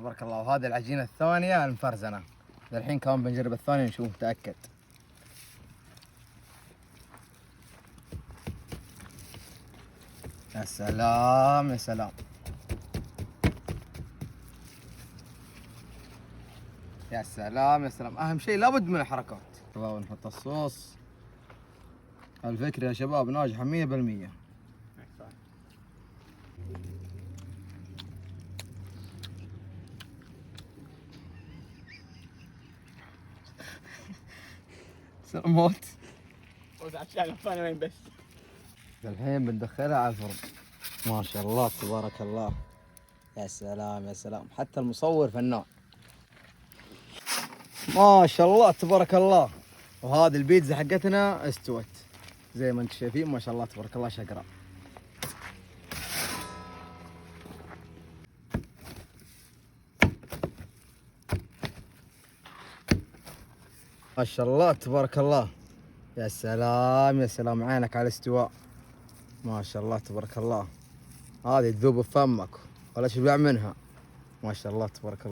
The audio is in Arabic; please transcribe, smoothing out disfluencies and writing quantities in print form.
تبارك الله. وهذه العجينة الثانية المفرزنة. الحين كمان بنجرب الثانية نشوف متأكد. يا سلام يا سلام يا سلام يا سلام. أهم شيء لابد من الحركات. شباب نحط الصوص. الفكرة يا شباب ناجحة 100%. موت. عشان الثاني وين بس. الحين بندخلها على الفرن. ما شاء الله تبارك الله. يا سلام يا سلام. حتى المصور فنان. ما شاء الله تبارك الله. وهذه البيتزا حقتنا استوت زي ما انتم شايفين. ما شاء الله تبارك الله شقراء. ما شاء الله تبارك الله. يا سلام يا سلام. عينك على الاستواء. ما شاء الله تبارك الله. هذه تذوب بفمك ولا تشبع منها. ما شاء الله تبارك الله.